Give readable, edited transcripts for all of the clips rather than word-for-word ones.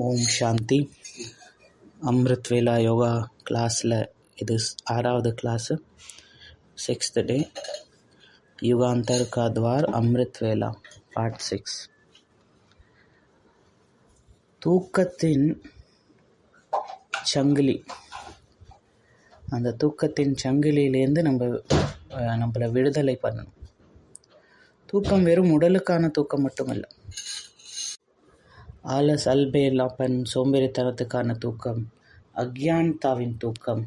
ஓம் சாந்தி. அம்ருத் வேலா யோகா கிளாஸில் இது 6வது கிளாஸு, 6th டே. யுகாந்தர் கா துவார் அம்ருத் வேலா பார்ட் 6. தூக்கத்தின் சங்கிலி. அந்த தூக்கத்தின் சங்கிலியிலேருந்து நம்மளை விடுதலை பண்ணணும். தூக்கம் வெறும் உடலுக்கான தூக்கம் மட்டுமல்ல, ஆலஸ் அல்பேலாப்பன் சோம்பேறித்தனத்துக்கான தூக்கம், அக்ஞானத்தாவின் தூக்கம்,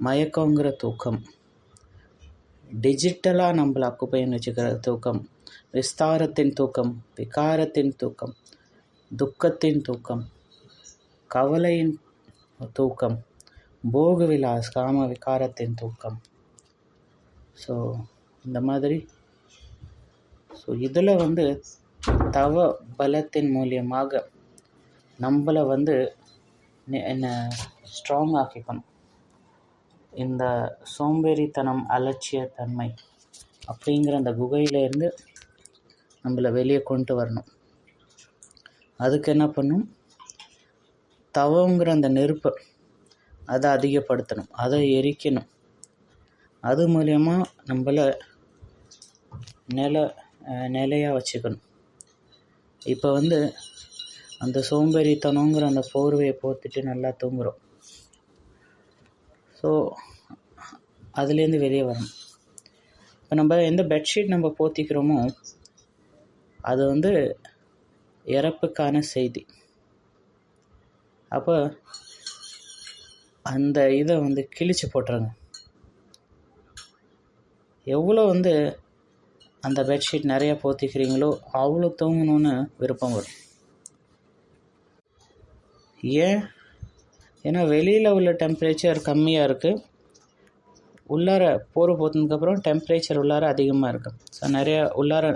மயக்கங்கிற தூக்கம், டிஜிட்டலாக நம்மளை அக்குப்பைன்னு வச்சுக்கிற தூக்கம், விஸ்தாரத்தின் தூக்கம், விகாரத்தின் தூக்கம், துக்கத்தின் தூக்கம், கவலையின் தூக்கம், போக விலாஸ் காம விகாரத்தின் தூக்கம். ஸோ இந்த மாதிரி இதில் தவ பலத்தின் மூலியமாக நம்மளை என்ன ஸ்ட்ராங் ஆக்கிக்கணும். இந்த சோம்பேறித்தனம், அலட்சியத்தன்மை அப்படிங்கிற அந்த குகையிலேருந்து நம்மளை வெளியே கொண்டு வரணும். அதுக்கு என்ன பண்ணும்? தவங்கிற அந்த நெருப்பை அதை அதிகப்படுத்தணும், அதை எரிக்கணும். அது மூலயமா நம்மளை நிலையாக வச்சுக்கணும். இப்போ அந்த சோம்பேறித்தனங்கிற அந்த போர்வையை போர்த்துட்டு நல்லா தூங்குறோம். ஸோ அதுலேருந்து வெளியே வரணும். இப்போ நம்ம எந்த பெட்ஷீட் நம்ம போத்திக்கிறோமோ அது இறப்புக்கான செய்தி. அப்போ அந்த இதை கிழிச்சு போட்டுருங்க. எவ்வளோ அந்த பெட்ஷீட் நிறையா போத்திக்கிறீங்களோ அவ்வளோ தூங்கணும்னு விருப்பம் வரும். ஏன்னா வெளியில் உள்ள டெம்பரேச்சர் கம்மியாக இருக்குது, உள்ளார போர்வை போத்தினதுக்கப்புறம் டெம்பரேச்சர் உள்ளார அதிகமாக இருக்குது. ஸோ நிறையா உள்ளார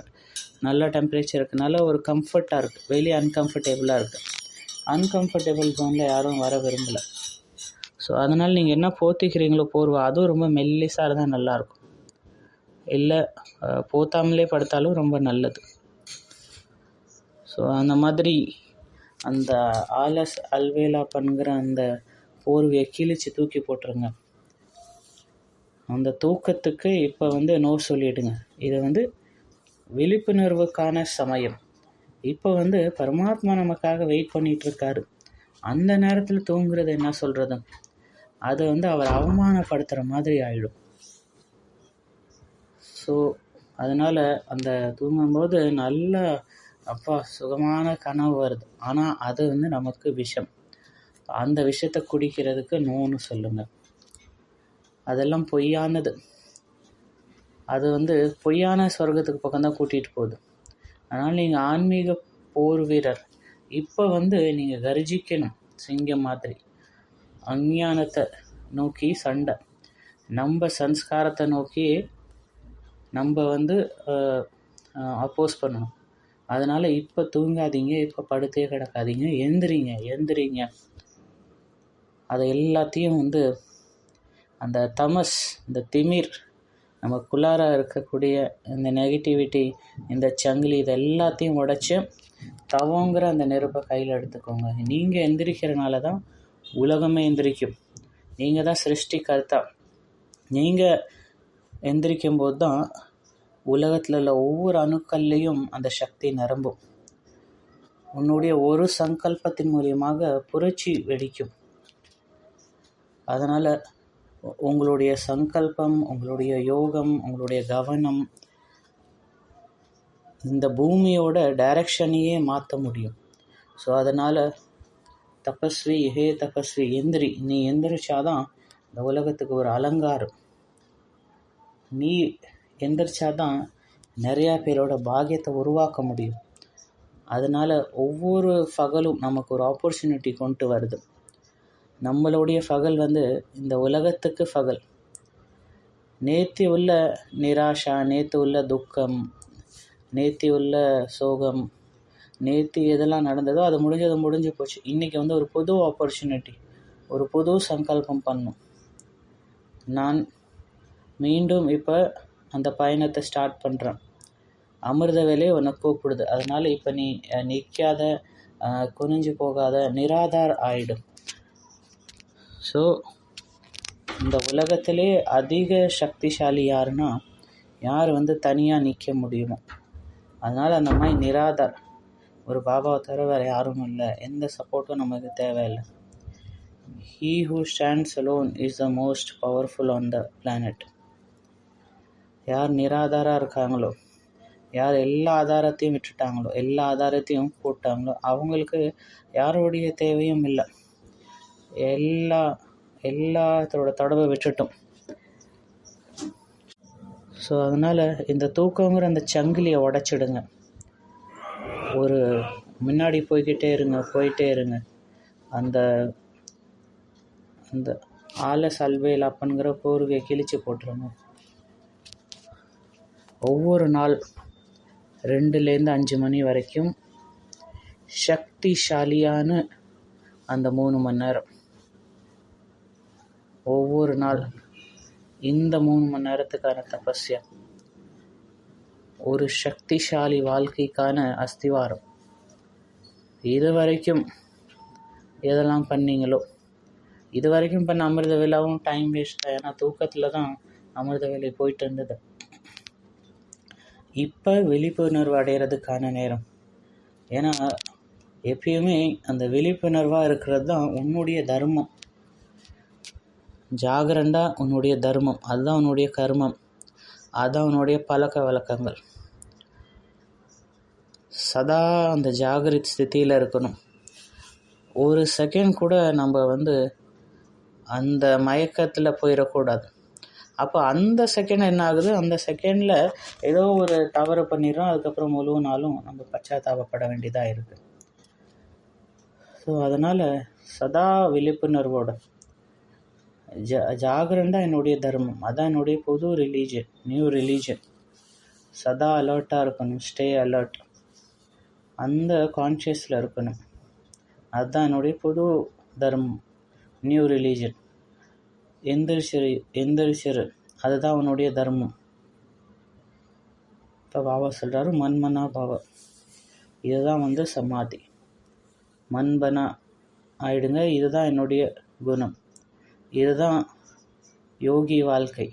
நல்ல டெம்பரேச்சர் இருக்குனால ஒரு கம்ஃபர்ட்டாக இருக்குது, வெளியே அன்கம்ஃபர்டபுளாக இருக்குது. அன்கம்ஃபர்டபுள் ஜோனில் யாரும் வர விரும்பலை. ஸோ அதனால் நீங்கள் என்ன போத்திக்கிறீங்களோ போர்வை அதுவும் ரொம்ப மெல்லிசாக இருந்தால் நல்லாயிருக்கும். இல்லை போத்தாமலே படுத்தாலும் ரொம்ப நல்லது. ஸோ அந்த மாதிரி அந்த ஆலஸ் அல்வேலாப்பன்கிற அந்த போர்வையை கிழிச்சு தூக்கி போட்டுருங்க. அந்த தூக்கத்துக்கு இப்போ நோ சொல்லிவிடுங்க. இது விழிப்புணர்வுக்கான சமயம். இப்போ பரமாத்மா நமக்காக வெயிட் பண்ணிகிட்ருக்காரு. அந்த நேரத்தில் தூங்குறது என்ன சொல்கிறது? அது அவர் அவமானப்படுத்துகிற மாதிரி ஆகிடும். ஸோ அதனால் அந்த தூங்கும்போது நல்ல சுகமான கனவு வருது. ஆனால் அது நமக்கு விஷம். அந்த விஷத்தை குடிக்கிறதுக்கு நோன்னு சொல்லுங்கள். அதெல்லாம் பொய்யானது. அது பொய்யான சொர்க்கத்துக்கு பக்கம்தான் கூட்டிகிட்டு போகுது. அதனால் நீங்கள் ஆன்மீக போர் வீரர். இப்போ நீங்கள் கர்ஜிக்கணும் சிங்கம் மாதிரி. அஞ்ஞானத்தை நோக்கி சண்டை, நம்ம சன்ஸ்காரத்தை நோக்கி நம்ம அப்போஸ் பண்ணணும். அதனால் இப்போ தூங்காதீங்க, இப்போ படுத்தே கிடக்காதீங்க, எந்திரிங்க. அதை எல்லாத்தையும் அந்த தமஸ், இந்த திமிர், நமக்குள்ளார இருக்கக்கூடிய இந்த நெகட்டிவிட்டி, இந்த சங்கிலி, இது எல்லாத்தையும் உடைச்சி தவங்கிற அந்த நெருப்பை கையில் எடுத்துக்கோங்க. நீங்கள் எந்திரிக்கிறனால தான் உலகமே எந்திரிக்கும். நீங்கள் தான் சிருஷ்டிகர்த்தா. நீங்கள் எந்திரிக்கும் போது தான் உலகத்தில் உள்ள ஒவ்வொரு அணுக்கள்லேயும் அந்த சக்தி நிரம்பும். உன்னுடைய ஒரு சங்கல்பத்தின் மூலியமாக புரட்சி வெடிக்கும். அதனால் உங்களுடைய சங்கல்பம், உங்களுடைய யோகம், உங்களுடைய கவனம் இந்த பூமியோட டைரக்ஷனையே மாற்ற முடியும். ஸோ அதனால் தபஸ்வி, எந்திரி. நீ எந்திரிச்சாதான் இந்த உலகத்துக்கு ஒரு அலங்காரம். நீ எந்திரிச்சாதான் நிறையா பேரோட பாக்கியத்தை உருவாக்க முடியும். அதனால் ஒவ்வொரு பகலும் நமக்கு ஒரு ஆப்பர்ச்சுனிட்டி கொண்டு வருது. நம்மளுடைய பகல் இந்த உலகத்துக்கு பகல். நேற்று உள்ள நிராஷா, நேற்று உள்ள துக்கம், நேற்று உள்ள சோகம், நேற்று எதெல்லாம் நடந்ததோ அது முடிஞ்சு போச்சு. இன்றைக்கி ஒரு புது ஆப்பர்ச்சுனிட்டி, ஒரு புது சங்கல்பம் பண்ணும். நான் மீண்டும் இப்போ அந்த பயணத்தை ஸ்டார்ட் பண்ணுறேன். அமிர்த வேலை உன்னை கூப்பிடுது. அதனால் இப்போ நீ நிற்காத, குனிஞ்சு போகாத நிராதார் ஆயிடும். ஸோ இந்த உலகத்திலே அதிக சக்திசாலி யாருன்னா யார் தனியாக நிற்க முடியுமோ. அதனால் அந்த மாதிரி நிராதார், ஒரு பாபாவை தவிர வேறு யாரும் இல்லை, எந்த சப்போர்ட்டும் நமக்கு தேவையில்லை. He who stands alone is the most powerful on the planet. யார் நிராதாராக இருக்காங்களோ, யார் எல்லா ஆதாரத்தையும் விட்டுட்டாங்களோ, எல்லா ஆதாரத்தையும் போட்டாங்களோ, அவங்களுக்கு யாருடைய தேவையும் இல்லை. எல்லாத்தோட தொடர்பை விட்டுட்டோம். ஸோ அதனால் இந்த தூக்கங்கிற அந்த சங்கிலியை உடைச்சிடுங்க. ஒரு முன்னாடி போய்கிட்டே இருங்க. அந்த அந்த ஆல சல்வேல் அப்பன்கிற போர்வையை கிழிச்சு போட்டுருங்க. ஒவ்வொரு நாள் 2லேருந்து 5 மணி வரைக்கும் சக்திசாலியான அந்த 3 மணி நேரம், ஒவ்வொரு நாள் இந்த 3 மணி நேரத்துக்கான தபஸ்யா ஒரு சக்திசாலி வாழ்க்கைக்கான அஸ்திவாரம். இது வரைக்கும் எதெல்லாம் பண்ணீங்களோ, இது வரைக்கும் பண்ண அமிர்த வேலாவும் டைம் வேஸ்ட் தான். ஏன்னா தூக்கத்தில் தான் அமிர்த வேலை போயிட்டு இருந்தது. இப்போ விழிப்புணர்வு அடைகிறதுக்கான நேரம். ஏன்னா எப்பயுமே அந்த விழிப்புணர்வாக இருக்கிறது தான் உன்னுடைய தர்மம். ஜாகரண்டா உன்னுடைய தர்மம், அதுதான் உன்னுடைய கர்மம், அதுதான் உன்னுடைய பழக்க வழக்கங்கள். சதா அந்த ஜாகிரத் ஸ்திதியில் இருக்கணும். ஒரு செகண்ட் கூட நம்ம அந்த மயக்கத்தில் போயிடக்கூடாது. அப்போ அந்த செகண்ட் என்ன ஆகுது, அந்த செகண்டில் ஏதோ ஒரு தவறு பண்ணிடுறோம். அதுக்கப்புறம் முழு நாளும் நம்ம பச்சாத்தாபப்பட வேண்டியதாக இருக்குது. ஸோ அதனால் சதா விழிப்புணர்வோட ஜாகரண்டா என்னுடைய தர்மம், அதான் என்னுடைய புது ரிலீஜன், நியூ ரிலீஜன். சதா அலர்ட்டாக இருக்கணும், ஸ்டே அலர்ட், அந்த கான்ஷியஸில் இருக்கணும். அதுதான் என்னுடைய புது தர்மம், நியூ ரிலீஜன். எந்திரிச்சிரு, அதுதான் உன்னுடைய தர்மம். இப்போ பாபா சொல்கிறாரு மன்மனா பாபா, இதுதான் சமாதி. மண்பனா ஆயிடுங்க, இதுதான் என்னுடைய குணம், இதுதான் யோகி வாழ்க்கை.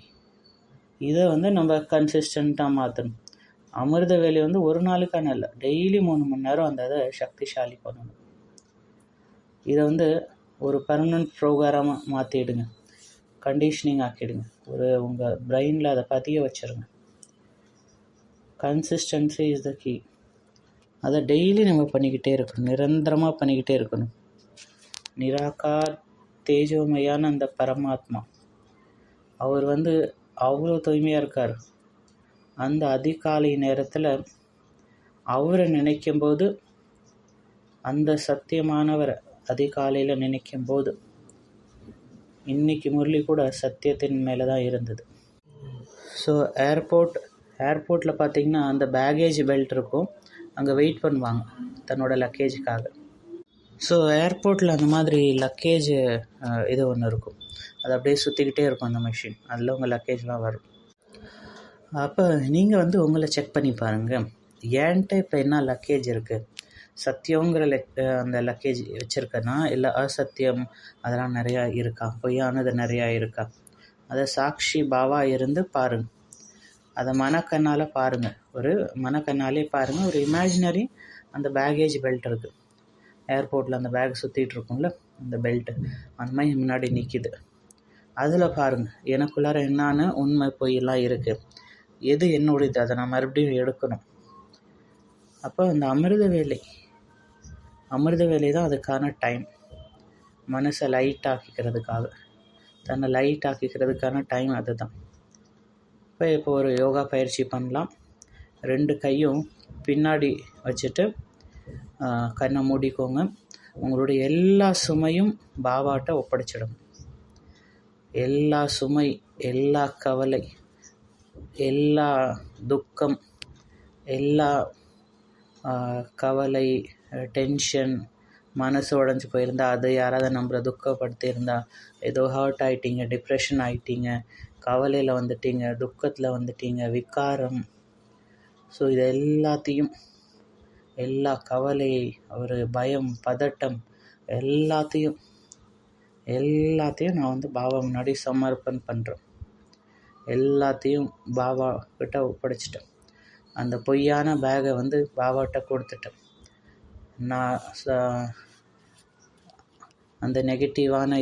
இதை நம்ம கன்சிஸ்டண்ட்டாக மாற்றணும். அமிர்த வேலை ஒரு நாளுக்கான இல்லை, டெய்லி 3 மணி நேரம் அந்த இதை சக்திசாலி பண்ணணும். இதை ஒரு பர்மனன்ட் ப்ரோக்ராமாக மாற்றிடுங்க, கண்டிஷனிங் ஆக்கிடுங்க. உங்கள் பிரெயினில் அதை பதிய வச்சுருங்க. Consistency is the key. அதை டெய்லி நம்ம பண்ணிக்கிட்டே இருக்கணும், நிரந்தரமாக பண்ணிக்கிட்டே இருக்கணும். நிராகார் தேஜோமையான அந்த பரமாத்மா, அவர் அவ்வளோ தூய்மையாக இருக்கார். அந்த அதிகாலை நேரத்தில் அவரை நினைக்கும்போது, அந்த சத்தியமானவரை அதிகாலையில் நினைக்கும்போது, இன்னைக்கு முரளி கூட சத்தியத்தின் மேலே தான் இருந்தது. ஸோ ஏர்போர்ட்டில் பார்த்திங்கன்னா அந்த பேகேஜ் பெல்ட் இருக்கும், அங்கே வெயிட் பண்ணுவாங்க தன்னோட லக்கேஜுக்காக. ஸோ ஏர்போர்ட்டில் அந்த மாதிரி லக்கேஜ் இது ஒன்று இருக்கும், அது அப்படியே சுற்றிக்கிட்டே இருக்கும் அந்த மிஷின், அதில் உங்கள் லக்கேஜ்லாம் வரும். அப்போ நீங்கள் உங்களை செக் பண்ணி பாருங்கள், ஏன்ட்ட இப்போ என்ன லக்கேஜ் இருக்குது, சத்தியங்கிற அந்த லக்கேஜ் வச்சுருக்கேன்னா இல்லை அசத்தியம் அதெல்லாம் நிறையா இருக்கா, பொய்யானது நிறையா இருக்கா, அதை சாட்சி பாவா இருந்து பாருங்கள். அதை மனக்கண்ணால் பாருங்கள், ஒரு மனக்கண்ணாலே பாருங்கள். ஒரு இமேஜினரி அந்த பேகேஜ் பெல்ட் இருக்குது, ஏர்போர்ட்டில் அந்த பேக் சுற்றிட்டு இருக்கும்ல அந்த பெல்ட்டு, அந்த மாதிரி முன்னாடி நிற்கிது. அதில் பாருங்கள் எனக்குள்ளார என்னான்னு உண்மை பொய்யெல்லாம் இருக்குது, எது என்னுடையது அதை நான் மறுபடியும் எடுக்கணும். அப்போ அந்த அமிர்த வேலை தான் அதுக்கான டைம். மனசை லைட் ஆக்கிக்கிறதுக்காக, தன்னை லைட் ஆக்கிக்கிறதுக்கான டைம் அதுதான். இப்போ ஒரு யோகா பயிற்சி பண்ணலாம். 2 கையும் பின்னாடி வச்சுட்டு கண்ணை மூடிக்கோங்க. உங்களுடைய எல்லா சுமையும் பாபாட்ட ஒப்படைச்சிடும். எல்லா சுமை, எல்லா கவலை, எல்லா துக்கம், எல்லா கவலை, டென்ஷன், மனசு உடஞ்சி போயிருந்தா, அது யாராவது நம்மளை துக்கப்படுத்தியிருந்தா, ஏதோ ஹர்ட் ஆகிட்டீங்க, டிப்ரெஷன் ஆகிட்டீங்க, கவலையில் வந்துட்டீங்க, துக்கத்தில் வந்துட்டீங்க, விகாரம். ஸோ இது எல்லா கவலை, ஒரு பயம், பதட்டம் எல்லாத்தையும் நான் வந்து பாபா முன்னாடி சமர்ப்பணம் பண்ணுறேன். எல்லாத்தையும் பாபா கிட்ட ஒப்படைச்சிட்டேன். அந்த பொய்யான பேகை வந்து பாபாட்ட கொடுத்துட்டேன். நான் அந்த நெகட்டிவான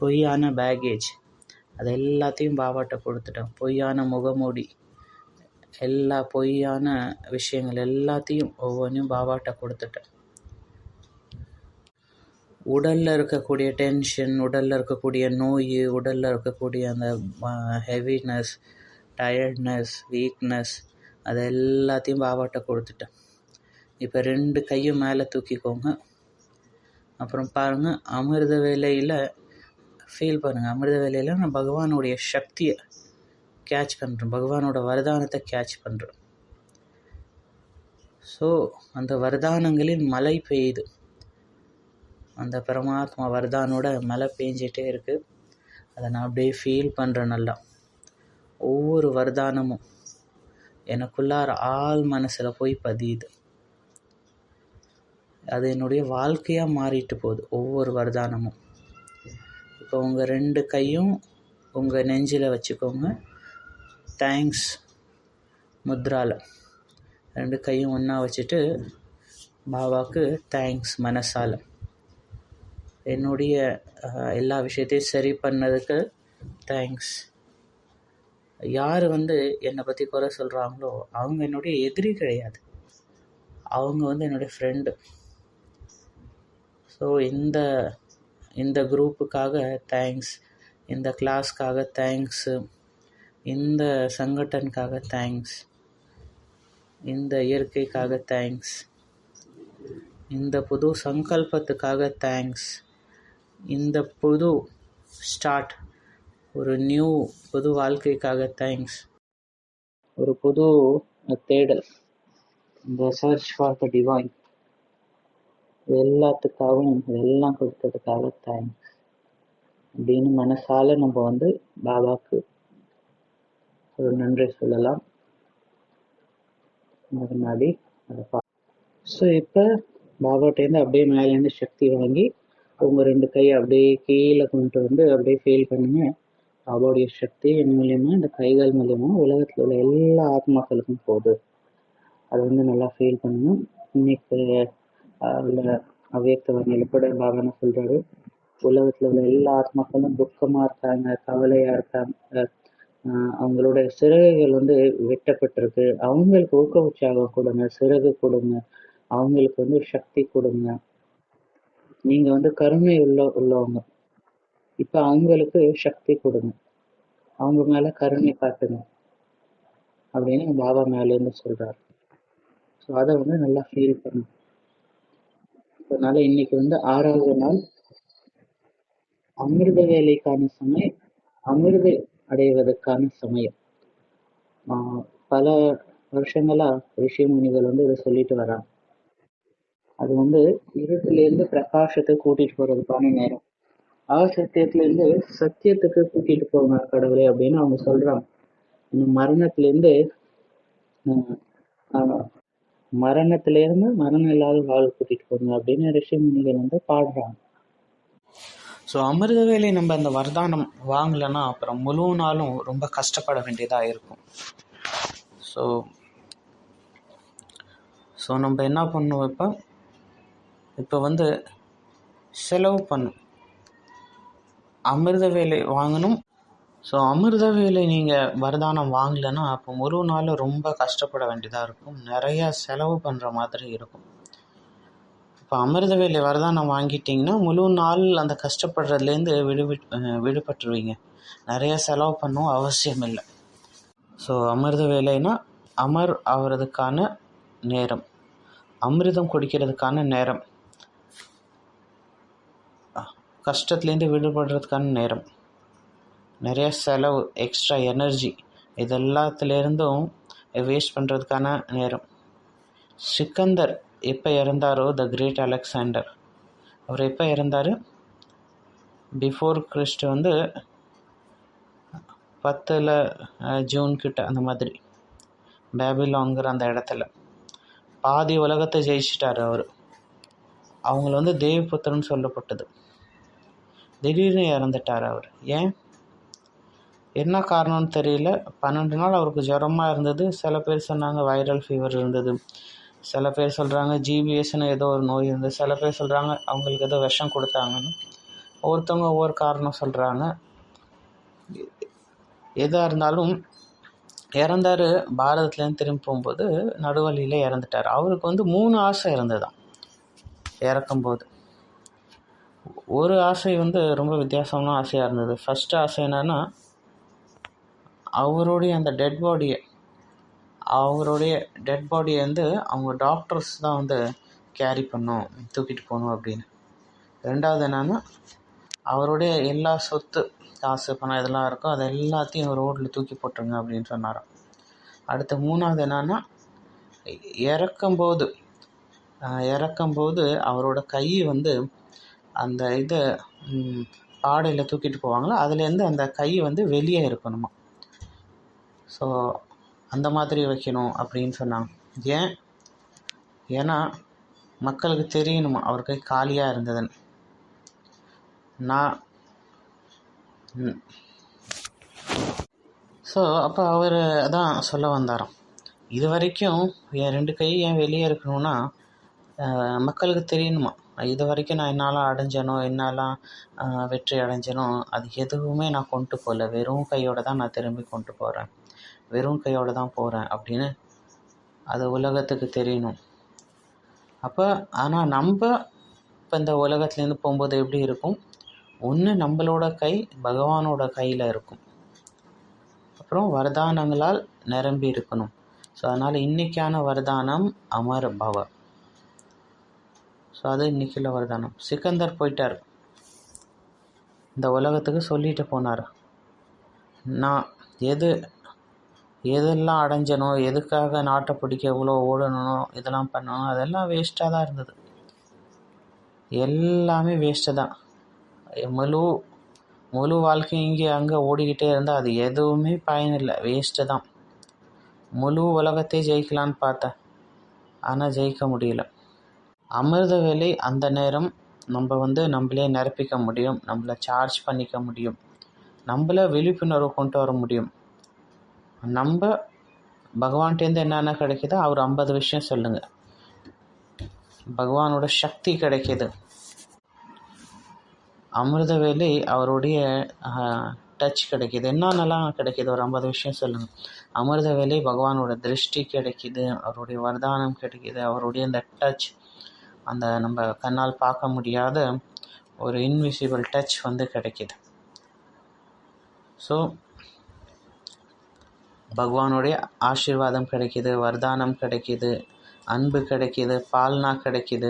பொய்யான பேகேஜ் அது எல்லாத்தையும் பாபாட்ட கொடுத்துட்டேன். பொய்யான முகமூடி, எல்லா பொய்யான விஷயங்கள் எல்லாத்தையும் ஒவ்வொன்றையும் பாபாட்ட கொடுத்துட்டேன். உடலில் இருக்கக்கூடிய டென்ஷன், உடலில் இருக்கக்கூடிய நோய், உடலில் இருக்கக்கூடிய அந்த ஹெவினஸ், டயர்ட்னஸ், வீக்னஸ் அது எல்லாத்தையும் பாபாட்ட கொடுத்துட்டேன். இப்போ 2 கையும் மேலே தூக்கிக்கோங்க. அப்புறம் பாருங்கள், அமிர்த வேலையில் ஃபீல் பண்ணுங்கள். அமிர்த வேலையில் நான் பகவானுடைய சக்தியை கேட்ச் பண்ணுறேன், பகவானோட வரதானத்தை கேட்ச் பண்ணுறேன். ஸோ அந்த வரதானங்களின் மழை பெய்யுது. அந்த பரமாத்மா வரதானோட மழை பெஞ்சிட்டே இருக்குது. அதை நான் அப்படியே ஃபீல் பண்ணுறேன். நல்லா ஒவ்வொரு வரதானமும் எனக்குள்ளார ஆள் மனசில் போய் பதியுது. அது என்னுடைய வாழ்க்கையாக மாறிட்டு போகுது ஒவ்வொரு வரதானமும். இப்போ உங்கள் 2 கையும் உங்கள் நெஞ்சில் வச்சுக்கோங்க. தேங்க்ஸ் முத்ரால 2 கையும் ஒன்றா வச்சுட்டு பாபாவுக்கு தேங்க்ஸ் மனசால். என்னுடைய எல்லா விஷயத்தையும் சரி பண்ணதுக்கு தேங்க்ஸ். யார் வந்து என்னை பற்றி குறை சொல்கிறாங்களோ அவங்க என்னுடைய எதிரி கிடையாது, அவங்க வந்து என்னுடைய ஃப்ரெண்டு. ஸோ இந்த குரூப்புக்காக தேங்க்ஸ், இந்த கிளாஸ்க்காக தேங்க்ஸு, இந்த சங்கடனுக்காக தேங்க்ஸ், இந்த இயற்கைக்காக தேங்க்ஸ், இந்த புது சங்கல்பத்துக்காக தேங்க்ஸ், இந்த புது ஸ்டார்ட், ஒரு புது வாழ்க்கைக்காக தேங்க்ஸ், ஒரு புது தேடல், இந்த சர்ச் ஃபார் த டிவைன், எல்லாத்துக்காகவும் எல்லாம் கொடுத்ததுக்காக தேங்க்ஸ் அப்படின்னு மனசால நம்ம வந்து பாபாவுக்கு ஒரு நன்றி சொல்லலாம். முன்னாடி அதை ஸோ இப்போ பாபாட்டேருந்து அப்படியே மேலேருந்து சக்தி வாங்கி உங்கள் 2 கையை அப்படியே கீழே கொண்டு வந்து அப்படியே ஃபீல் பண்ணுங்க. பாபாவுடைய சக்தி என் மூலியமாக, இந்த கைகள் மூலியமாக உலகத்தில் உள்ள எல்லா ஆத்மாக்களுக்கும் போகுது. அதை வந்து நல்லா ஃபீல் பண்ணணும். இன்னைக்கு உள்ள அவ்வியக்த வகையில் கூட பாபா என்ன சொல்கிறாரு, உலகத்தில் உள்ள எல்லா ஆத்மாக்களும் துக்கமாக இருக்காங்க, கவலையாக இருக்காங்க, அவங்களோட சிறகுகள் வந்து வெட்டப்பட்டிருக்கு, அவங்களுக்கு ஊக்க உற்சாகம் கொடுங்க, சிறகு கொடுங்க, அவங்களுக்கு வந்து சக்தி கொடுங்க. நீங்கள் வந்து கருணை உள்ளவங்க, இப்போ அவங்களுக்கு சக்தி கொடுங்க, அவங்க மேலே கருணை காட்டுங்க அப்படின்னு பாபா மேலேருந்து சொல்கிறார். ஸோ அதை வந்து நல்லா ஃபீல் பண்ணும். அதனால இன்னைக்கு வந்து 6வது நாள், அமிர்த வேலைக்கான சமயம், அமிர்த அடைவதற்கான சமயம். பல வருஷங்களா ரிஷி முனிகள் வந்து இதை சொல்லிட்டு வராங்க. அது வந்து இருட்டிலேருந்து பிரகாசத்தை கூட்டிட்டு போறதுக்கான நேரம், அசத்தியத்திலேருந்து சத்தியத்துக்கு கூட்டிட்டு போங்க கடவுளே அப்படின்னு அவங்க சொல்றாங்க. மரணத்திலேருந்து மரணம் இல்லாத வாழ் கூட்டிட்டு போங்க அப்படின்னு ரிஷி முனிகள் வந்து பாடுறாங்க. ஸோ அமிர்த வேலை நம்ம அந்த வரதானம் வாங்கலைன்னா அப்புறம் முழு நாளும் ரொம்ப கஷ்டப்பட வேண்டியதாக இருக்கும். ஸோ நம்ம என்ன பண்ணுவோம், இப்போ வந்து செலவு பண்ணும், அமிர்த வேலை வாங்கணும். ஸோ அமிர்த வேலை நீங்கள் வரதானம் வாங்கலைன்னா அப்போ முழு நாளும் ரொம்ப கஷ்டப்பட வேண்டியதாக இருக்கும், நிறையா செலவு பண்ணுற மாதிரி இருக்கும். இப்போ அமிர்த வேலை வரதானம் வாங்கிட்டிங்கன்னா முழு நாள் அந்த கஷ்டப்படுறதுலேருந்து விடுபட்டுருவீங்க, நிறைய செலவு பண்ணவும் அவசியம் இல்லை. ஸோ அமிர்த வேலைன்னா அமர் ஆகிறதுக்கான நேரம், அமிர்தம் குடிக்கிறதுக்கான நேரம், கஷ்டத்துலேருந்து விடுபடுறதுக்கான நேரம், நிறைய செலவு, எக்ஸ்ட்ரா எனர்ஜி இதெல்லாத்துலேருந்தும் வேஸ்ட் பண்ணுறதுக்கான நேரம். சிக்கந்தர் எப்போ இறந்தாரோ, த கிரேட் அலெக்சாண்டர், அவர் எப்போ இறந்தார், பிஃபோர் கிறிஸ்ட் வந்து 10 ஜூன் கிட்ட அந்த மாதிரி, பேபிலான்கிற அந்த இடத்துல பாதி உலகத்தை ஜெயிச்சிட்டார் அவர். அவங்கள வந்து தேவபுத்திரன் சொல்லப்பட்டது. திடீர்னு இறந்துட்டார் அவர். ஏன், என்ன காரணம்னு தெரியல. 12 நாள் அவருக்கு ஜுரமாக இருந்தது. சில பேர் சொன்னாங்க வைரல் ஃபீவர் இருந்தது, சில பேர் சொல்கிறாங்க ஜிபிஎஸ்ன்னு ஏதோ ஒரு நோய் இருந்தது, சில பேர் சொல்கிறாங்க அவங்களுக்கு ஏதோ விஷம் கொடுத்தாங்கன்னு. ஒவ்வொருத்தவங்க ஒவ்வொரு காரணம் சொல்கிறாங்க. எதாக இருந்தாலும் இறந்தார். பாரதத்துலேருந்து திரும்பி போகும்போது நடுவழியில் இறந்துட்டார். அவருக்கு வந்து 3 ஆசை இருந்ததுதான் இறக்கும்போது. ஒரு ஆசை வந்து ரொம்ப வித்தியாசமான ஆசையாக இருந்தது. ஃபஸ்ட்டு ஆசை என்னென்னா, அவருடைய அந்த டெட் பாடியை வந்து அவங்க டாக்டர்ஸ் தான் வந்து கேரி பண்ணோம், தூக்கிட்டு போகணும் அப்படின்னு. ரெண்டாவது என்னென்னா, அவருடைய எல்லா சொத்து, காசு, பணம் இதெல்லாம் இருக்கும், அது எல்லாத்தையும் ரோட்டில் தூக்கி போட்டுருங்க அப்படின்னு சொன்னாராம். அடுத்து 3வது என்னென்னா, இறக்கும்போது அவரோட கை வந்து அந்த இதை பாடையில் தூக்கிட்டு போவாங்களோ அதுலேருந்து அந்த கை வந்து வெளியே இருக்கணுமா. ஸோ அந்த மாதிரி வைக்கணும் அப்படின்னு சொன்னாங்க. ஏன்னா மக்களுக்கு தெரியணுமா அவர் கை காலியாக இருந்ததுன்னு. ஸோ அப்போ அவர் அதான் சொல்ல வந்தாராம், இது வரைக்கும் என் 2 கை ஏன் வெளியே இருக்கணும்னா மக்களுக்கு தெரியணுமா, இது வரைக்கும் நான் என்னால் அடைஞ்சனோ, என்னால் வெற்றி அடைஞ்சனோ, அது எதுவுமே நான் கொண்டு போகல, வெறும் கையோடு தான் நான் திரும்பி கொண்டு போகிறேன், வெறும் கையோடு தான் போகிறேன் அப்படின்னு அது உலகத்துக்கு தெரியணும். அப்போ ஆனால் நம்ம இப்போ இந்த உலகத்துலேருந்து போகும்போது எப்படி இருக்கும், ஒன்று நம்மளோட கை பகவானோட கையில் இருக்கும், அப்புறம் வரதானங்களால் நிரம்பி இருக்கணும். ஸோ அதனால் இன்றைக்கான வரதானம் அமர் பவ. ஸோ அது இன்றைக்குள்ள வரதானம். சிக்கந்தர் போயிட்டார், இந்த உலகத்துக்கு சொல்லிட்டு போனார், நான் எதெல்லாம் அடைஞ்சனோ, எதுக்காக நாட்டை பிடிக்க எவ்வளோ ஓடணும், இதெல்லாம் பண்ணணும், அதெல்லாம் வேஸ்ட்டாக தான் இருந்தது, எல்லாமே வேஸ்ட்டு தான். முழு வாழ்க்கையும் இங்கே அங்கே ஓடிக்கிட்டே இருந்தால் அது எதுவுமே பயனில்லை, வேஸ்ட்டு தான். முழு உலகத்தை ஜெயிக்கலான்னு பார்த்தேன், ஆனால் ஜெயிக்க முடியல. அமிர்த வேலை அந்த நேரம் நம்ம வந்து நம்மளே நிரப்பிக்க முடியும், நம்மளை சார்ஜ் பண்ணிக்க முடியும், நம்மளை விழிப்புணர்வு கொண்டு வர முடியும். நம்ம பகவான்கிட்டேருந்து என்னென்ன கிடைக்கிதோ அவர் 50 விஷயம் சொல்லுங்கள், பகவானோட சக்தி கிடைக்கிது. அமிர்த வேலை அவருடைய டச் கிடைக்கிது. என்னென்னலாம் கிடைக்கிது, ஒரு 50 விஷயம் சொல்லுங்கள். அமிர்த வேலை பகவானோட திருஷ்டி கிடைக்கிது, அவருடைய வரதானம் கிடைக்கிது, அவருடைய அந்த டச், அந்த நம்ம கண்ணால் பார்க்க முடியாத ஒரு இன்விசிபிள் டச் வந்து கிடைக்கிது. ஸோ பகவானுடைய ஆசீர்வாதம் கிடைக்கிது, வரதானம் கிடைக்கிது, அன்பு கிடைக்கிது, பால்னா கிடைக்கிது.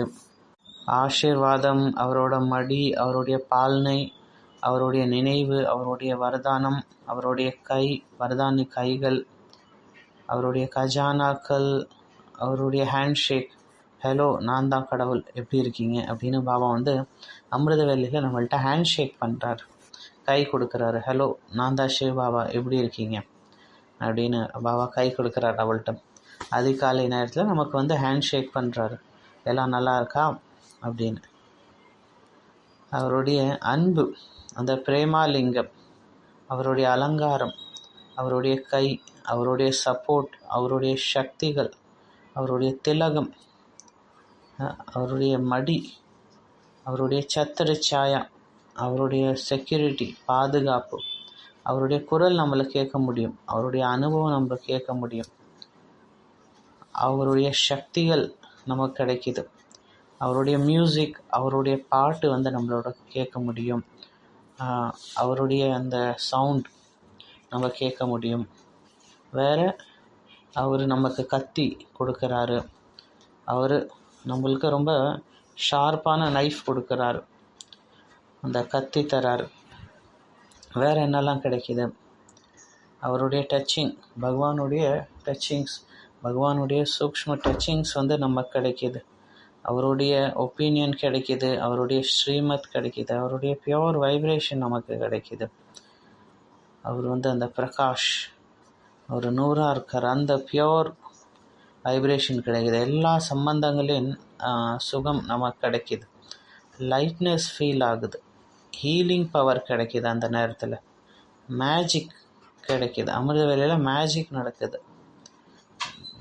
ஆசீர்வாதம், அவரோட மடி, அவருடைய பால்னை, அவருடைய நினைவு, அவருடைய வரதானம், அவருடைய கை, வரதானி கைகள், அவருடைய கஜானாக்கள், அவருடைய ஹேண்ட்ஷேக், ஹலோ நான் தான் கடவுள், எப்படி இருக்கீங்க அப்படின்னு பாபா வந்து அமிர்த வேலையில் நம்மள்ட்ட ஹேண்ட்ஷேக் பண்ணுறாரு, கை கொடுக்குறாரு. ஹலோ நான் தான் சிவ பாபா, எப்படி இருக்கீங்க அப்படின்னு பாபா கை கொடுக்குறாரு அவள்கிட்ட. அதிகாலை நேரத்தில் நமக்கு வந்து ஹேண்ட்ஷேக் பண்ணுறாரு, எல்லாம் நல்லா இருக்கா அப்படின்னு. அவருடைய அன்பு, அந்த பிரேமாலிங்கம், அவருடைய அலங்காரம், அவருடைய கை, அவருடைய சப்போர்ட், அவருடைய சக்திகள், அவருடைய திலகம், அவருடைய மடி, அவருடைய சத்திர சாயா, அவருடைய செக்யூரிட்டி, பாதுகாப்பு, அவருடைய குரல் நம்மளை கேட்க முடியும், அவருடைய அனுபவம் நம்மளை கேட்க முடியும், அவருடைய சக்திகள் நமக்கு கிடைக்கிது, அவருடைய மியூசிக், அவருடைய பாட்டு வந்து நம்மளோட கேட்க முடியும், அவருடைய அந்த சவுண்ட் நம்ம கேட்க முடியும். வேறு அவர் நமக்கு கத்தி கொடுக்குறாரு, அவர் நம்மளுக்கு ரொம்ப ஷார்ப்பான நைஃப் கொடுக்குறாரு, அந்த கத்தி தராரு. வேறு என்னெல்லாம் கிடைக்கிது, அவருடைய டச்சிங், பகவானுடைய டச்சிங்ஸ், பகவானுடைய சூக்ஷ்ம டச்சிங்ஸ் வந்து நமக்கு கிடைக்கிது, அவருடைய ஒப்பீனியன் கிடைக்கிது, அவருடைய ஸ்ரீமத் கிடைக்கிது, அவருடைய பியோர் வைப்ரேஷன் நமக்கு கிடைக்கிது. அவர் வந்து அந்த பிரகாஷ், அவர் நூறாக இருக்கார், அந்த பியோர் வைப்ரேஷன் கிடைக்குது. எல்லா சம்பந்தங்களின் சுகம் நமக்கு கிடைக்கிது. லைட்னஸ் ஃபீல் ஆகுது. ஹீலிங் பவர் கிடைக்கிது. அந்த நேரத்தில் மேஜிக் கிடைக்கிது. அமிர்த வேளையில் மேஜிக் நடக்குது.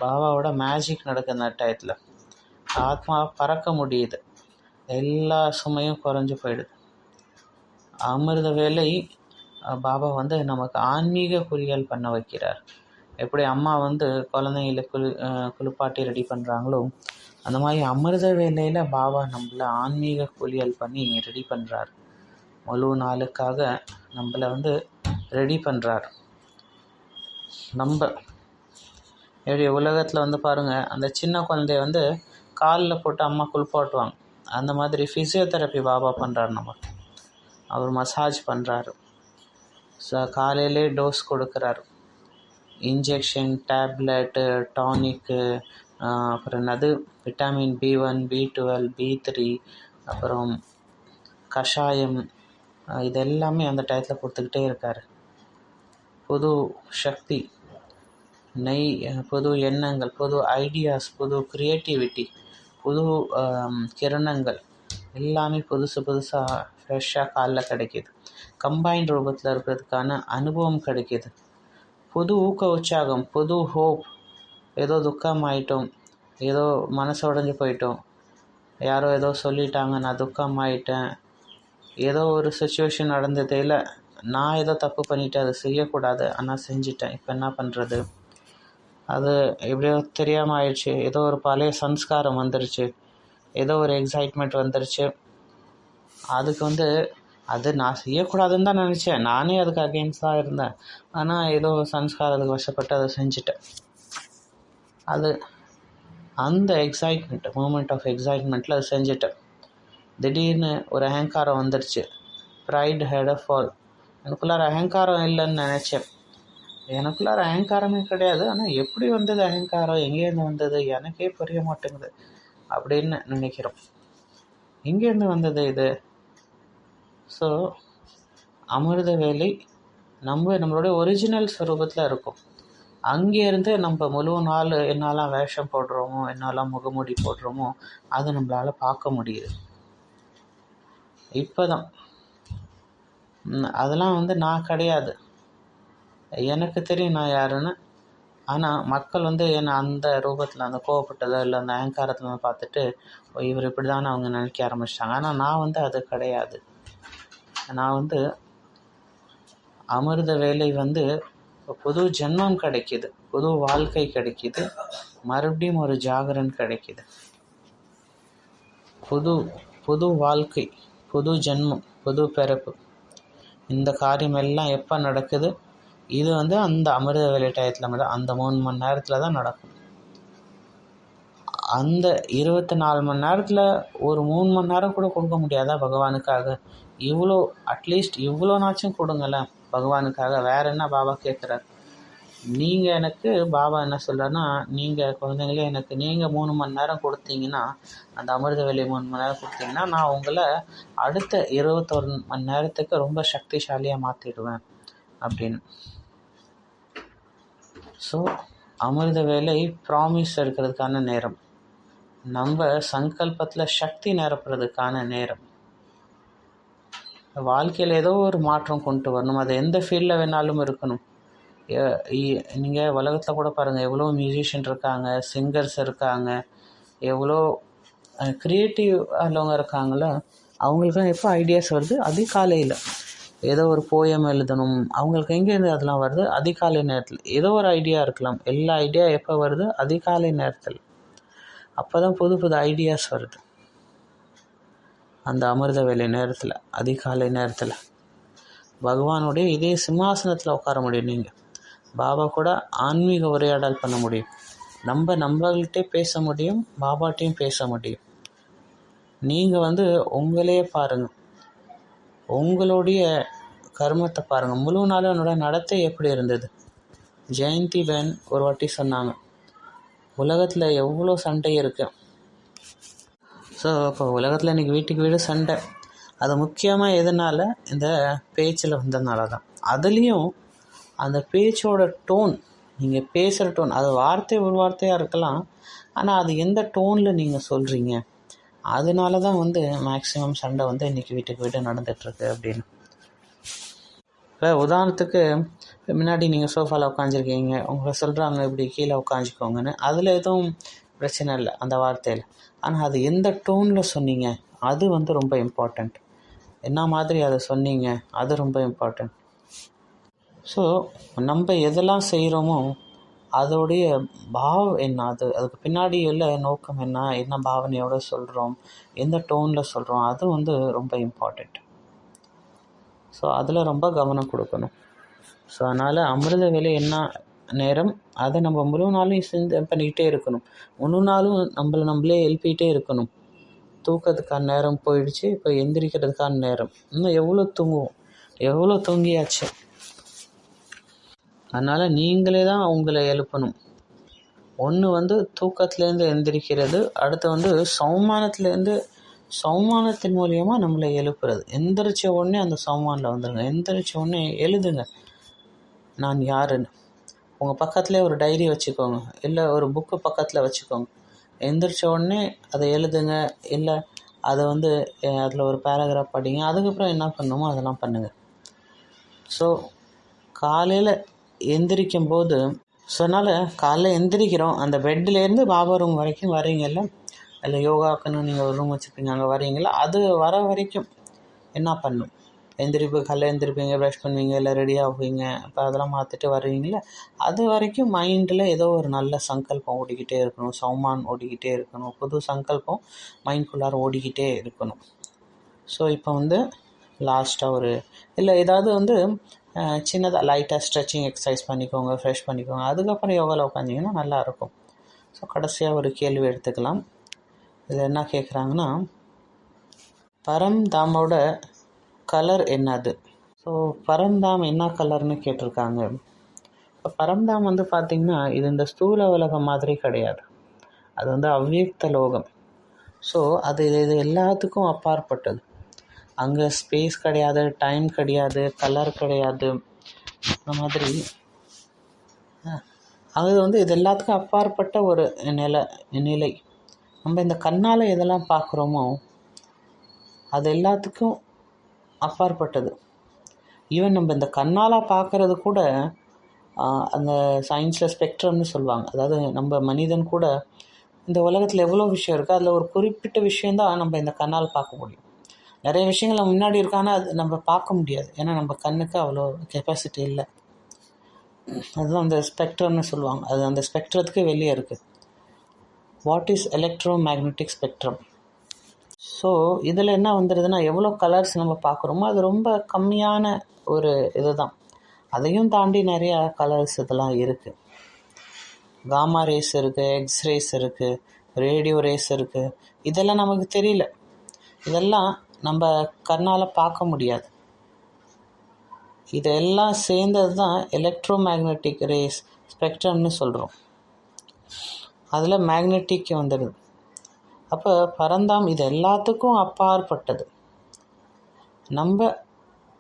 பாபாவோட மேஜிக் நடக்குது. அந்த டயத்தில் ஆத்மா பறக்க முடியுது. எல்லா சுமையும் குறைஞ்சி போயிடுது. அமிர்த வேளை பாபா நமக்கு ஆன்மீக குறியல் பண்ண வைக்கிறார். எப்படி அம்மா குழந்தைங்களை குளிப்பாட்டி ரெடி பண்ணுறாங்களோ, அந்த மாதிரி அமிர்த வேளையில் பாபா நம்மளை ஆன்மீக குளியல் பண்ணி ரெடி பண்ணுறார். முழு நாளுக்காக நம்மளை ரெடி பண்ணுறார். நம்ம எப்படி உலகத்தில் பாருங்கள், அந்த சின்ன குழந்தைய காலில் போட்டு அம்மா குளிப்பாட்டுவாங்க. அந்த மாதிரி ஃபிசியோதெரப்பி பாபா பண்ணுறாரு. நமக்கு அவர் மசாஜ் பண்ணுறாரு. காலையிலே டோஸ் கொடுக்குறாரு. இன்ஜெக்ஷன், டேப்லெட்டு, டானிக்கு, அப்புறம் விட்டமின் B1, B12, B3, அப்புறம் கஷாயம், இதெல்லாமே அந்த டயத்தில் கொடுத்துக்கிட்டே இருக்கார். புது சக்தி, புது எண்ணங்கள், புது ஐடியாஸ், புது க்ரியேட்டிவிட்டி, புது கிரணங்கள் எல்லாமே புதுசாக ஃப்ரெஷ்ஷாக காலைல கிடைக்கிது. கம்பைன்ட் ரூபத்தில் இருக்கிறதுக்கான அனுபவம் கிடைக்கிது. புது ஊக்க உற்சாகம், புது ஹோப். ஏதோ துக்கம் ஆகிட்டோம், ஏதோ மனசு உடஞ்சி போயிட்டோம், யாரோ ஏதோ சொல்லிட்டாங்க, நான் துக்கம் ஆகிட்டேன், ஏதோ ஒரு சுச்சுவேஷன் நடந்தது, இல்லை நான் ஏதோ தப்பு பண்ணிவிட்டேன், அதை செய்யக்கூடாது, ஆனால் செஞ்சிட்டேன், இப்போ என்ன பண்ணுறது, அது எப்படியோ தெரியாமல் ஆயிடுச்சு, ஏதோ ஒரு பழைய சம்ஸ்காரம் வந்துருச்சு, ஏதோ ஒரு எக்ஸைட்மெண்ட் வந்துருச்சு, அதுக்கு அது நான் செய்யக்கூடாதுன்னு தான் நினச்சேன், நானே அதுக்கு அகெயின்ஸ்டாக இருந்தேன், ஆனால் ஏதோ சம்ஸ்காரத்துக்கு வசப்பட்டு அதை செஞ்சுட்டேன். அது அந்த எக்ஸைட்மெண்ட், மூமெண்ட் ஆஃப் எக்ஸைட்மெண்ட்டில் அதை செஞ்சுட்டேன். திடீர்னு ஒரு அகங்காரம் வந்துடுச்சு. Pride head of fall. எனக்குள்ளார அகங்காரம் இல்லைன்னு நினச்சேன். எனக்குள்ளார அகங்காரமே கிடையாது, ஆனால் எப்படி வந்தது அகங்காரம், எங்கேருந்து வந்தது எனக்கே புரிய மாட்டேங்குது அப்படின்னு நினைக்கிறோம். எங்கேருந்து வந்தது இது? ஸோ அமிர்த வேலை நம்மளுடைய ஒரிஜினல் ஸ்வரூபத்தில் இருக்கும். அங்கேருந்து நம்ம முழு நாள் என்னெல்லாம் வேஷம் போடுறோமோ, என்னெல்லாம் முகமூடி போடுறோமோ, அதை நம்மளால் பார்க்க முடியுது. இப்போ தான் அதெல்லாம் நான் கிடையாது, எனக்கு தெரியும் நான் யாருன்னு. ஆனால் மக்கள் என்னை அந்த ரூபத்தில், அந்த கோவப்பட்டதோ இல்லை அந்த அகங்காரத்தில் பார்த்துட்டு இவர் இப்படி தானே அவங்க நினைக்க ஆரம்பிச்சிட்டாங்க. ஆனால் நான் அது கிடையாது. நான் அமிர்த வேலை புது ஜென்மம் கிடைக்கிது, புது வாழ்க்கை கிடைக்கிது, மறுபடியும் ஒரு ஜாகரன் கிடைக்கிது. புது வாழ்க்கை, புது ஜென்மம், புது பிறப்பு. இந்த காரியம் எல்லாம் எப்போ நடக்குது? இது அந்த அமிர்த வேலை டயத்தில் மட்டும், அந்த 3 மணி நேரத்தில் தான் நடக்கும். அந்த 24 மணி நேரத்தில் ஒரு 3 மணி நேரம் கூட கொடுக்க முடியாதா பகவானுக்காக? அட்லீஸ்ட் இவ்வளோனாச்சும் கொடுங்களேன் பகவானுக்காக. வேறு என்ன பாபா கேட்குறார்? நீங்கள் எனக்கு, பாபா என்ன சொல்கிறாருன்னா, நீங்கள் குழந்தைங்களே எனக்கு நீங்கள் 3 மணி நேரம் கொடுத்தீங்கன்னா, அந்த அமிர்த வேலை 3 மணி நேரம் கொடுத்தீங்கன்னா, நான் உங்களை அடுத்த 21 மணி நேரத்துக்கு ரொம்ப சக்திசாலியாக மாற்றிடுவேன் அப்படின்னு. ஸோ அமிர்த வேலை ப்ராமிஸ் எடுக்கிறதுக்கான நேரம், நம்ம சங்கல்பத்தில் சக்தி நிரப்புறதுக்கான நேரம். வாழ்க்கையில் ஏதோ ஒரு மாற்றம் கொண்டு வரணும். அது எந்த ஃபீல்டில் வேணாலும் இருக்கணும். நீங்கள் உலகத்தில் கூட பாருங்கள், எவ்வளோ மியூசிஷியன் இருக்காங்க, சிங்கர்ஸ் இருக்காங்க, எவ்வளோ க்ரியேட்டிவ் உள்ளவங்க இருக்காங்களோ, அவங்களுக்குலாம் எப்போ ஐடியாஸ் வருது? அதிகாலையில். ஏதோ ஒரு போயம் எழுதணும், அவங்களுக்கு எங்கேருந்து அதெல்லாம் வருது? அதிகாலை நேரத்தில். ஏதோ ஒரு ஐடியா இருக்கலாம், எல்லா ஐடியா எப்போ வருது? அதிகாலை நேரத்தில். அப்போ தான் புது புது ஐடியாஸ் வருது. அந்த அமிர்த வேலை நேரத்தில், அதிகாலை நேரத்தில் பகவானுடைய இதே சிம்மாசனத்தில் உட்கார முடியும். நீங்கள் பாபா கூட ஆன்மீக உரையாடல் பண்ண முடியும். நம்மள்கிட்டே பேச முடியும், பாபாட்டையும் பேச முடியும். நீங்கள் உங்களையே பாருங்கள், உங்களுடைய கர்மத்தை பாருங்கள். முழு நாளும் என்னோட நடத்தை எப்படி இருந்தது? ஜெயந்தி பென் ஒரு வாட்டி சொன்னாங்க, உலகத்தில் எவ்வளோ சண்டை இருக்குது. ஸோ இப்போ உலகத்தில் இன்றைக்கி வீட்டுக்கு வீடு சண்டை. அது முக்கியமாக எதனால்? இந்த பேச்சில் வந்ததுனால தான். அதுலேயும் அந்த பேச்சோட டோன், நீங்கள் பேசுகிற டோன், அது வார்த்தை ஒரு வார்த்தையாக இருக்கலாம், ஆனால் அது எந்த டோனில் நீங்கள் சொல்கிறீங்க, அதனால தான் வந்து மேக்ஸிமம் சண்டை வந்து இன்றைக்கி வீட்டுக்கு வீடு நடந்துகிட்ருக்கு அப்படின்னு. இப்போ உதாரணத்துக்கு முன்னாடி நீங்கள் சோஃபாவில் உட்காந்துருக்கீங்க, உங்களை சொல்கிறாங்க இப்படி கீழே உட்காந்துக்கோங்கன்னு, அதில் எதுவும் பிரச்சனை இல்லை அந்த வார்த்தையில். ஆனால் அது எந்த டோனில் சொன்னீங்க அது வந்து ரொம்ப இம்பார்ட்டண்ட். என்ன மாதிரி அதை சொன்னீங்க அது ரொம்ப இம்பார்ட்டண்ட். ஸோ நம்ம எதெல்லாம் செய்கிறோமோ அதோடைய பாவம் என்ன, அதுக்கு பின்னாடி உள்ள நோக்கம் என்ன பாவனையோடு சொல்கிறோம், எந்த டோனில் சொல்கிறோம், அது வந்து ரொம்ப இம்பார்ட்டண்ட். ஸோ அதில் ரொம்ப கவனம் கொடுக்கணும். ஸோ அதனால் அமிர்த வேலை என்ன நேரம் அதை நம்ம முழு நாளும் செஞ்சு பண்ணிக்கிட்டே இருக்கணும். முழு நாளும் நம்மளே எழுப்பிக்கிட்டே இருக்கணும். தூக்கத்துக்கான நேரம் போயிடுச்சு, இப்போ எந்திரிக்கிறதுக்கான நேரம். இன்னும் எவ்வளோ தூங்குவோம், எவ்வளோ தூங்கியாச்சு. அதனால் நீங்களே தான் உங்களை எழுப்பணும். ஒன்று வந்து தூக்கத்துலேருந்து எந்திரிக்கிறது, அடுத்து வந்து சௌமானத்தின் மூலியமாக நம்மளை எழுப்புறது. எந்திரிச்ச உடனே அந்த சௌமானில் வந்துடுங்க. எந்திரிச்ச உடனே எழுதுங்க நான் யாருன்னு. உங்கள் பக்கத்துலேயே ஒரு டைரி வச்சுக்கோங்க, இல்லை ஒரு புக்கு பக்கத்தில் வச்சுக்கோங்க. எந்திரிச்ச உடனே அதை எழுதுங்க, இல்லை அதை வந்து அதில் ஒரு பேராகிராஃப் படிங்க. அதுக்கப்புறம் என்ன பண்ணணுமோ அதெல்லாம் பண்ணுங்கள். ஸோ காலையில் எந்திரிக்கும் போது, ஸோ அதனால் காலையில் எந்திரிக்கிறோம், அந்த பெட்லேருந்து பாபா ரூம் வரைக்கும் வரீங்கல்ல, இல்லை யோகாக்குன்னு நீங்கள் ஒரு ரூம் வச்சுருப்பீங்க, அங்கே வரீங்களா, அது வர வரைக்கும் என்ன பண்ணணும்? காலையில் எந்திரிப்பீங்க, ப்ரஷ் பண்ணுவீங்க, இல்லை ரெடி ஆகுவீங்க, இப்போ அதெல்லாம் மாற்றிட்டு வருவீங்களே, அது வரைக்கும் மைண்டில் ஏதோ ஒரு நல்ல சங்கல்பம் ஓடிக்கிட்டே இருக்கணும், சௌமான் ஓடிக்கிட்டே இருக்கணும், புது சங்கல்பம் மைண்ட்குள்ளார ஓடிக்கிட்டே இருக்கணும். ஸோ இப்போ வந்து லாஸ்ட்டாக இல்லை ஏதாவது வந்து சின்னதாக லைட்டாக ஸ்ட்ரெச்சிங் எக்ஸசைஸ் பண்ணிக்கோங்க, ஃப்ரெஷ் பண்ணிக்கோங்க. அதுக்கப்புறம் யோகாவில் உட்காந்திங்கன்னா நல்லாயிருக்கும். ஸோ கடைசியாக ஒரு கேள்வி எடுத்துக்கலாம். இதில் என்ன கேட்குறாங்கன்னா, பரம்தாமோட கலர் என்னது? ஸோ பரம்தாம் என்ன கலர்னு கேட்டிருக்காங்க. இப்போ பரம்தாம் வந்து பார்த்திங்கன்னா இது இந்த ஸ்தூல உலகம் மாதிரி கிடையாது, அது வந்து அவ்வியக்த லோகம். ஸோ இது எல்லாத்துக்கும் அப்பாற்பட்டது. அங்கே ஸ்பேஸ் கிடையாது, டைம் கிடையாது, கலர் கிடையாது. அந்த மாதிரி அது வந்து இது எல்லாத்துக்கும் அப்பாற்பட்ட ஒரு நிலை. நம்ம இந்த கண்ணால் எதெல்லாம் பார்க்குறோமோ அது எல்லாத்துக்கும் அப்பாற்பட்டது. ஈவன் நம்ம இந்த கண்ணால் பார்க்குறது கூட அந்த சயின்ஸில் ஸ்பெக்ட்ரம்னு சொல்லுவாங்க. அதாவது நம்ம மனிதன் கூட இந்த உலகத்தில் எவ்வளோ விஷயம் இருக்குது, அதில் ஒரு குறிப்பிட்ட விஷயந்தான் நம்ம இந்த கண்ணால் பார்க்க முடியும். நிறைய விஷயங்கள் நம்ம முன்னாடி இருக்கானா அது நம்ம பார்க்க முடியாது, ஏன்னா நம்ம கண்ணுக்கு அவ்வளோ கெப்பாசிட்டி இல்லை. அதுதான் அந்த ஸ்பெக்ட்ரம்னு சொல்லுவாங்க. அது அந்த ஸ்பெக்ட்ரத்துக்கு வெளியே இருக்குது. What is electro magnetic spectrum? So இதில் என்ன வந்துடுதுன்னா, எவ்வளோ கலர்ஸ் நம்ம பார்க்குறோமோ அது ரொம்ப கம்மியான ஒரு இது தான். அதையும் தாண்டி நிறையா கலர்ஸ் இதெல்லாம் இருக்குது. காமா ரேஸ் இருக்குது, எக்ஸ் ரேஸ் இருக்குது, ரேடியோ ரேஸ் இருக்குது. இதெல்லாம் நமக்கு தெரியல, இதெல்லாம் நம்ம கண்ணால் பார்க்க முடியாது. இதெல்லாம் சேர்ந்தது தான் எலக்ட்ரோ மேக்னெட்டிக் ரேஸ் ஸ்பெக்ட்ரம்னு சொல்கிறோம். அதில் மேக்னெட்டிக் வந்துடுது. அப்போ பரந்தாம் இது எல்லாத்துக்கும் அப்பாற்பட்டது. நம்ம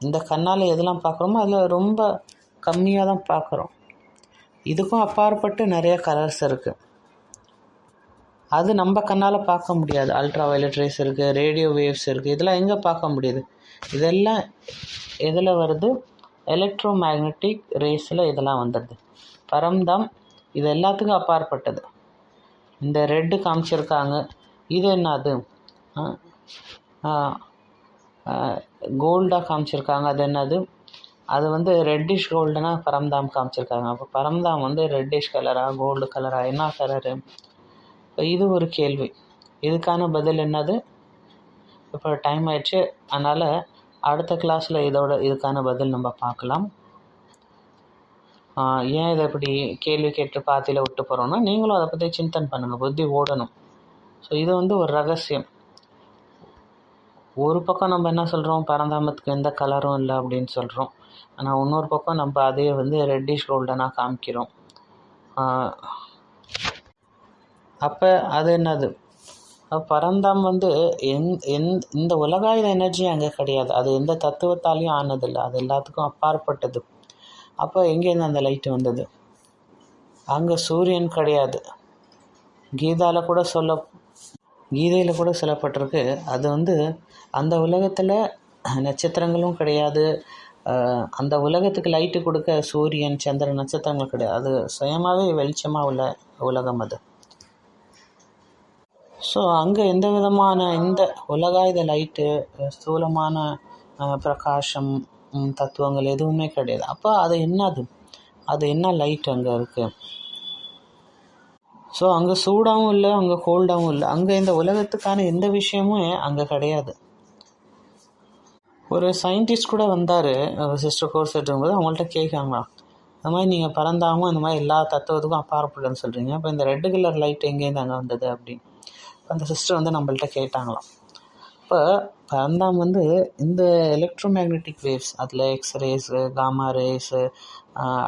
இந்த கண்ணால் எதெல்லாம் பார்க்குறோமோ அதில் ரொம்ப கம்மியாக தான் பார்க்குறோம். இதுக்கும் அப்பாற்பட்டு நிறைய கலர்ஸ் இருக்குது, அது நம்ம கண்ணால் பார்க்க முடியாது. அல்ட்ரா வயலட் ரேஸ் இருக்குது, ரேடியோ வேவ்ஸ் இருக்குது, இதெல்லாம் எங்கே பார்க்க முடியுது? இதெல்லாம் எதில் வருது? எலக்ட்ரோ மேக்னெட்டிக் ரேஸில் இதெல்லாம் வந்துடுது. பரம்தாம் இது எல்லாத்துக்கும் அப்பாற்பட்டது. இந்த ரெட்டு காமிச்சிருக்காங்க, இது என்னது? கோல்டாக காமிச்சிருக்காங்க, அது என்னது? அது வந்து ரெட்டிஷ் கோல்டுனா பரம்தாம் காமிச்சிருக்காங்க. அப்போ பரம்தாம் வந்து ரெட்டிஷ் கலரா, கோல்டு கலரா, என்ன கலரு? இது ஒரு கேள்வி. இதுக்கான பதில் என்னது? இப்போ டைம் ஆயிடுச்சு, அதனால் அடுத்த கிளாஸில் இதுக்கான பதில் நம்ம பார்க்கலாம். ஏன் இதை இப்படி கேள்வி கேட்டு பாத்தியில் விட்டு போகிறோன்னா, நீங்களும் அதை பற்றி சிந்தனை பண்ணுங்கள், புத்தி ஓடணும். ஸோ இது வந்து ஒரு ரகசியம். ஒரு பக்கம் நம்ம என்ன சொல்கிறோம், பரந்தாமத்துக்கு எந்த கலரும் இல்லை அப்படின்னு சொல்கிறோம். ஆனால் இன்னொரு பக்கம் நம்ம அதே வந்து ரெட்டிஷ் கோல்டனாக காமிக்கிறோம். அப்போ அது என்னது? பரந்தாம் வந்து இந்த உலகாயுத எனர்ஜி அங்கே கிடையாது, அது எந்த தத்துவத்தாலையும் ஆனதில்லை, அது எல்லாத்துக்கும் அப்பாற்பட்டது. அப்போ எங்கேருந்து அந்த லைட்டு வந்தது? அங்கே சூரியன் கிடையாது. கீதையில் கூட சொல்லப்பட்டிருக்கு, அது அந்த உலகத்தில் நட்சத்திரங்களும் கிடையாது. அந்த உலகத்துக்கு லைட்டு கொடுக்க சூரியன், சந்திரன், நட்சத்திரங்கள் கிடையாது. அது சுயமாகவே வெளிச்சமாக உள்ள உலகம் அது. ஸோ அங்கே எந்த விதமான இந்த உலகாயுத லைட்டு, ஸ்தூலமான பிரகாசம், தத்துவங்கள் எதுவுமே கிடையாது. அப்போ அது என்ன லைட் அங்கே இருக்குது? ஸோ அங்கே சூடாகவும் இல்லை, அங்கே கோல்டாகவும் இல்லை. அங்கே இந்த உலகத்துக்கான எந்த விஷயமும் அங்கே கிடையாது. ஒரு சயின்டிஸ்ட் கூட வந்தார், சிஸ்டர் கோர்ஸ் எடுக்கும்போது. அவங்கள்ட்ட கேட்காங்களா, அந்த மாதிரி நீங்கள் பறந்தாமல் இந்த மாதிரி எல்லா தத்துவத்துக்கும் அப்பாற்படுன்னு சொல்கிறீங்க, அப்போ இந்த ரெட் கலர் லைட் எங்கேருந்து அங்கே வந்தது அப்படின்னு அந்த சிஸ்டர் நம்மள்ட்ட கேட்டாங்களாம். இப்போ பரந்தாம் இந்த எலக்ட்ரோ மேக்னெட்டிக் வேவ்ஸ், அதில் X rays, gamma rays,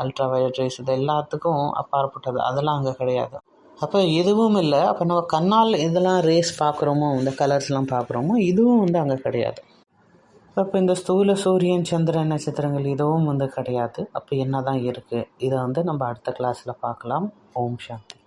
ultraviolet rays, இது எல்லாத்துக்கும் அப்பாற்பட்டது. அதெல்லாம் அங்கே கிடையாது. அப்போ எதுவும் இல்லை. அப்போ நம்ம கண்ணால் இதெல்லாம் ரேஸ் பார்க்குறோமோ, இந்த கலர்ஸ்லாம் பார்க்குறோமோ, இதுவும் அங்கே கிடையாது. அப்போ இந்த ஸ்தூல சூரியன், சந்திரன், நட்சத்திரங்கள் இதுவும் கிடையாது. அப்போ என்ன தான் இருக்குது? இதை நம்ம அடுத்த கிளாஸில் பார்க்கலாம். ஓம் சாந்தி.